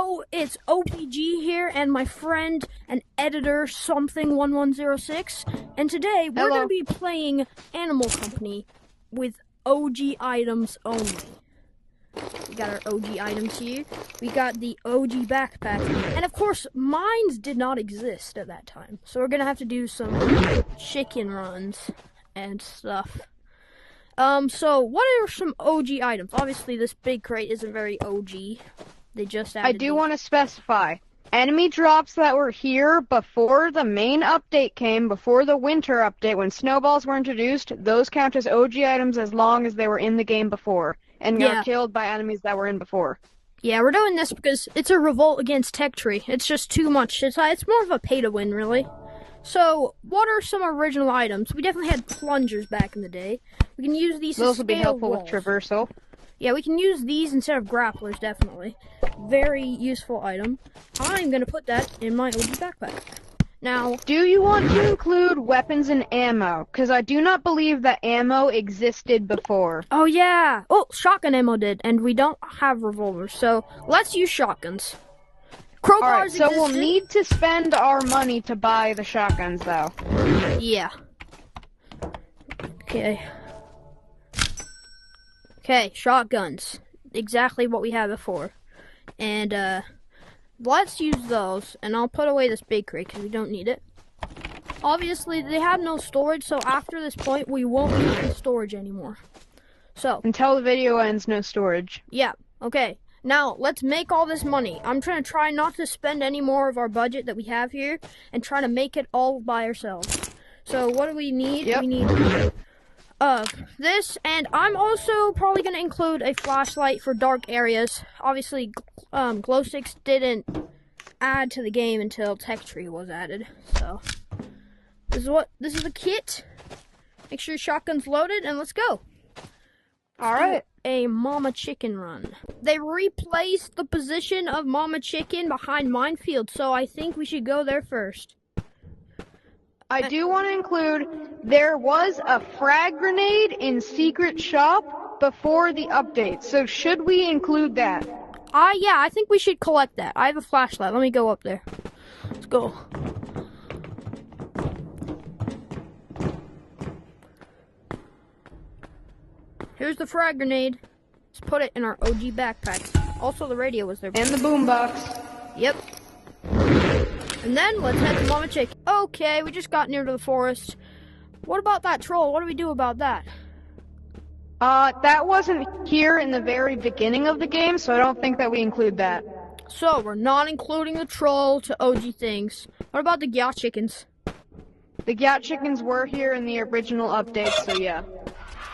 Hello, it's OPG here and my friend and editor something 1106, and today we're going to be playing Animal Company with OG items only. We got our OG items here. We got the OG backpack, and of course mines did not exist at that time, so we're going to have to do some chicken runs and stuff. So what are some OG items? Obviously this big crate isn't very OG. They just added I do want to specify, enemy drops that were here before the main update came, before the winter update, when snowballs were introduced, those count as OG items as long as they were in the game before, and got killed by enemies that were in before. Yeah, we're doing this because it's a revolt against Tech Tree. It's just too much. It's more of a pay-to-win, really. So, what are some original items? We definitely had plungers back in the day. We can use these to scale Those would be helpful walls. with traversal. Yeah, we can use these instead of grapplers, definitely. Very useful item. I'm going to put that in my OG backpack. Now, do you want to include weapons and ammo? Because I do not believe that ammo existed before. Oh, yeah. Oh, shotgun ammo did, and we don't have revolvers, so let's use shotguns. Crowbars Alright, so existed. we'll need to spend our money to buy the shotguns, though. Yeah. Okay, shotguns. Exactly what we had before. And, let's use those, and I'll put away this big crate because we don't need it. Obviously, they have no storage, so after this point, we won't need the storage anymore. So. Until the video ends, no storage. Yeah, okay. Now, let's make all this money. I'm trying to try not to spend any more of our budget that we have here, and try to make it all by ourselves. So, what do we need? Yep. We need this, and I'm also probably going to include a flashlight for dark areas. Obviously, glow sticks didn't add to the game until Tech Tree was added. So, this is the kit. Make sure your shotgun's loaded, and let's go. Alright. A Mama Chicken run. They replaced the position of Mama Chicken behind Minefield, so I think we should go there first. I do want to include, there was a frag grenade in Secret Shop before the update, so should we include that? Yeah, I think we should collect that. I have a flashlight. Let me go up there. Let's go. Here's the frag grenade. Let's put it in our OG backpack. Also, the radio was there. And the boombox. Yep. And then, let's head to Mama Chicken. Okay, we just got near to the forest. What about that troll? What do we do about that? That wasn't here in the very beginning of the game, so I don't think that we include that. So, we're not including the troll to OG things. What about the Gyat chickens? The Gyat chickens were here in the original update, so yeah.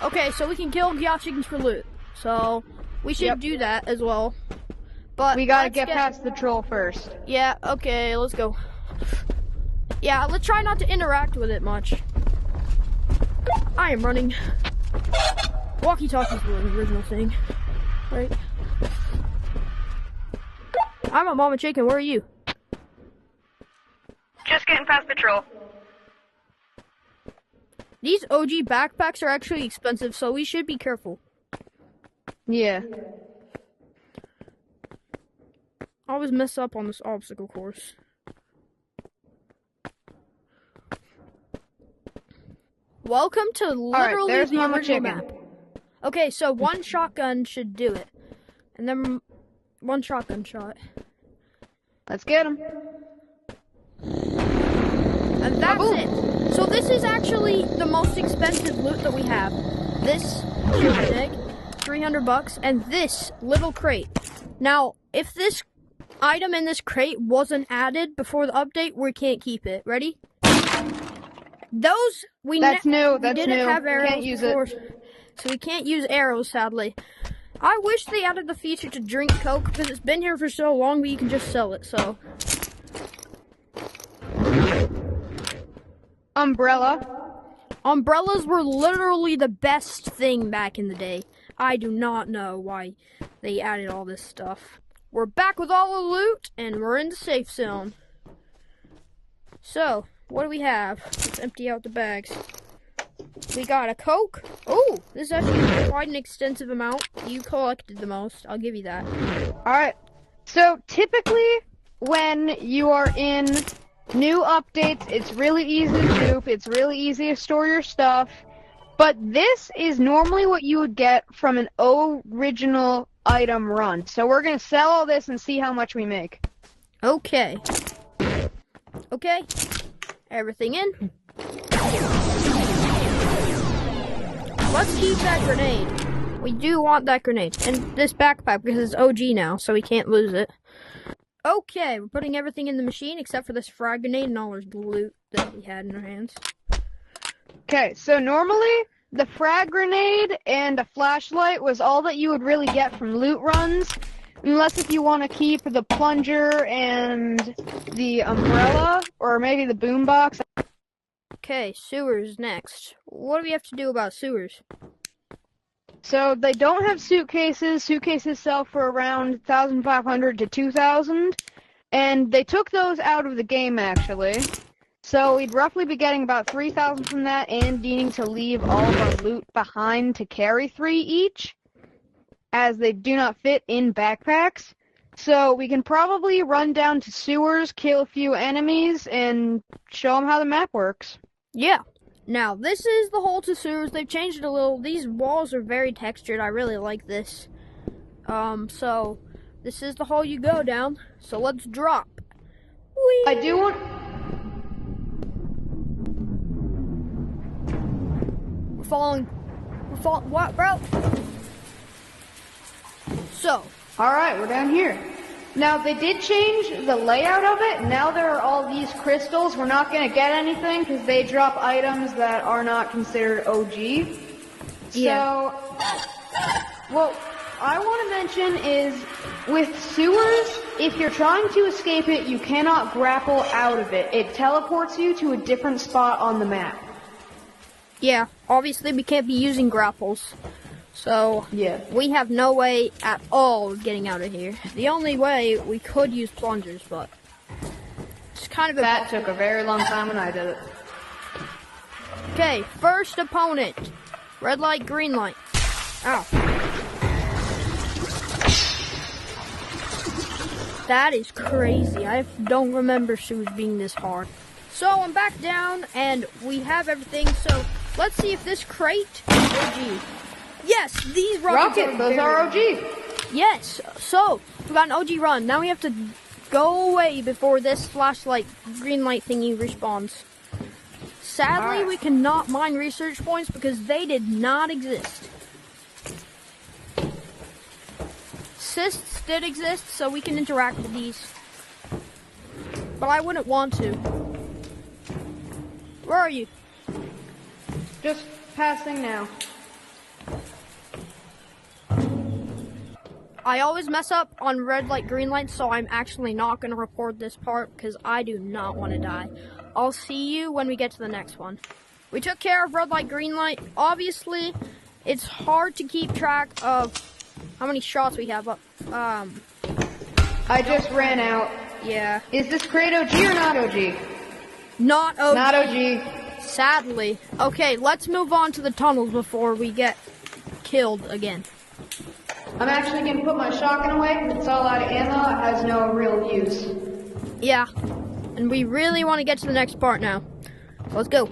Okay, so we can kill Gyat chickens for loot. So, we should do that as well. But we gotta get past the troll first. Yeah, okay, let's go. Yeah, let's try not to interact with it much. I am running. Walkie-talkies were the original thing, right? I'm a Mama Chicken, where are you? Just getting past the troll. These OG backpacks are actually expensive, so we should be careful. Yeah. I always mess up on this obstacle course. Welcome to literally the original map. Okay, so one shotgun should do it. And then one shotgun shot. Let's get him. And that's it. So this is actually the most expensive loot that we have. This chicken egg, $300, and this little crate. Now, if this item in this crate wasn't added before the update, we can't keep it. Ready? Those That's new. Didn't have arrows can't use before, it. so we can't use arrows, sadly. I wish they added the feature to drink Coke because it's been here for so long, but you can just sell it. So, umbrellas were literally the best thing back in the day. I do not know why they added all this stuff. We're back with all the loot, and we're in the safe zone. So, what do we have? Let's empty out the bags. We got a Coke. Oh, this is actually quite an extensive amount. You collected the most. I'll give you that. Alright. So typically, when you are in new updates, it's really easy to dupe, it's really easy to store your stuff, but this is normally what you would get from an original item run. So we're going to sell all this and see how much we make. Okay. Okay. Everything in. Let's keep that grenade. We do want that grenade. And this backpack, because it's OG now, so we can't lose it. Okay, we're putting everything in the machine except for this frag grenade and all our loot that we had in our hands. Okay, so normally the frag grenade and a flashlight was all that you would really get from loot runs, unless if you want to keep the plunger and the umbrella, or maybe the boombox. Okay, sewers next. What do we have to do about sewers? So they don't have suitcases. Suitcases sell for around 1,500 to 2,000, and they took those out of the game actually. So we'd roughly be getting about 3,000 from that, and needing to leave all of our loot behind to carry 3 each, as they do not fit in backpacks. So we can probably run down to sewers, kill a few enemies, and show them how the map works. Yeah. Now, this is the hole to sewers. They've changed it a little. These walls are very textured. I really like this. So, this is the hole you go down. So, let's drop. Whee! I do want... We're following, what, bro? So. Alright, we're down here. Now, they did change the layout of it. Now there are all these crystals. We're not going to get anything because they drop items that are not considered OG. Yeah. So, what I want to mention is, with sewers, if you're trying to escape it, you cannot grapple out of it. It teleports you to a different spot on the map. Yeah, obviously we can't be using grapples. So, yeah, we have no way at all of getting out of here. The only way, we could use plungers, but it's kind of that took a very long time when I did it. Okay, first opponent. Red light, green light. Ow. That is crazy. I don't remember sewers being this hard. So, I'm back down, and we have everything, so let's see if this crate is OG. Yes, these rockets those are OG. Yes, so we got an OG run. Now we have to go away before this flashlight, green light thingy respawns. Sadly, we cannot mine research points because they did not exist. Cysts did exist, so we can interact with these. But I wouldn't want to. Where are you? Just passing now. I always mess up on red light, green light, so I'm actually not going to report this part because I do not want to die. I'll see you when we get to the next one. We took care of red light, green light. Obviously, it's hard to keep track of how many shots we have. But, I just ran out. Yeah. Is this crate OG or not OG? Not OG. Not OG. Sadly. Okay, let's move on to the tunnels before we get killed again. I'm actually going to put my shotgun away because it's all out of ammo. It has no real use. Yeah. And we really want to get to the next part now. Let's go.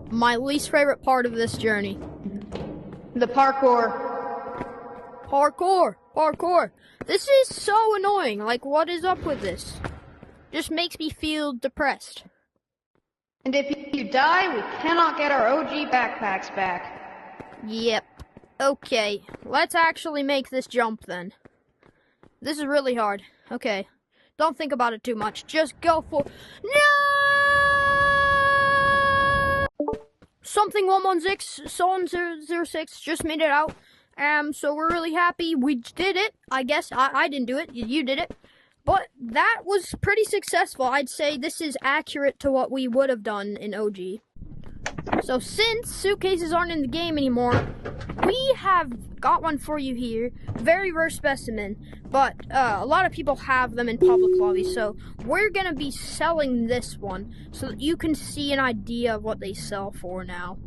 My least favorite part of this journey. The parkour. Parkour. This is so annoying. Like, what is up with this? Just makes me feel depressed. And if you die, we cannot get our OG backpacks back. Yep. Okay, let's actually make this jump then. This is really hard. Okay. Don't think about it too much. Just go for... No! Something 116, Someone 006 just made it out. So we're really happy. We did it. I guess I didn't do it. You did it. But that was pretty successful. I'd say this is accurate to what we would have done in OG. So since suitcases aren't in the game anymore, we have got one for you here. Very rare specimen, but a lot of people have them in public lobbies. So we're going to be selling this one so that you can see an idea of what they sell for now.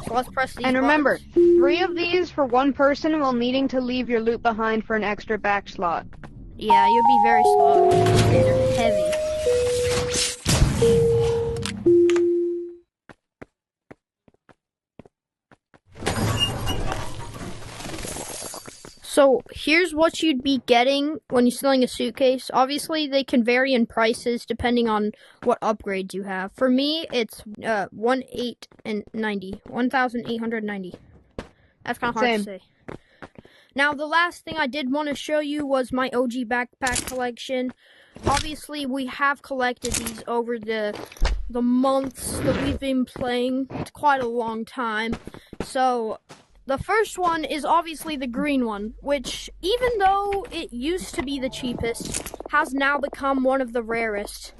So let's press these And remember, buttons. 3 of these for 1 person while needing to leave your loot behind for an extra back slot. Yeah, you'd be very slow. They're heavy. So here's what you'd be getting when you're stealing a suitcase. Obviously, they can vary in prices depending on what upgrades you have. For me, it's 1,890. That's kind of hard to say. Now, the last thing I did want to show you was my OG backpack collection. Obviously, we have collected these over the months that we've been playing. It's quite a long time. So the first one is obviously the green one, which, even though it used to be the cheapest, has now become one of the rarest.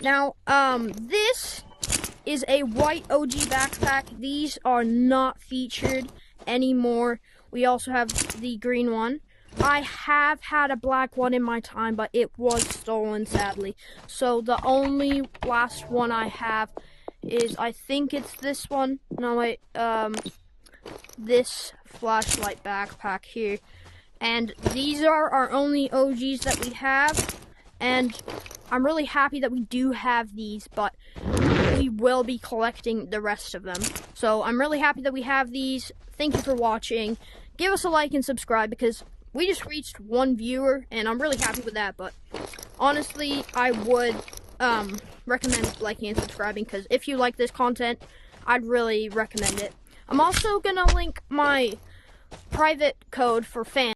Now, this is a white OG backpack. These are not featured anymore. We also have the green one. I have had a black one in my time, but it was stolen, sadly. So the only last one I have is, I think it's this one. No, wait, this flashlight backpack here. And these are our only OGs that we have. And I'm really happy that we do have these, but we will be collecting the rest of them. So I'm really happy that we have these. Thank you for watching. Give us a like and subscribe because we just reached 1 viewer and I'm really happy with that. But honestly, I would recommend liking and subscribing because if you like this content, I'd really recommend it. I'm also gonna link my private code for fans.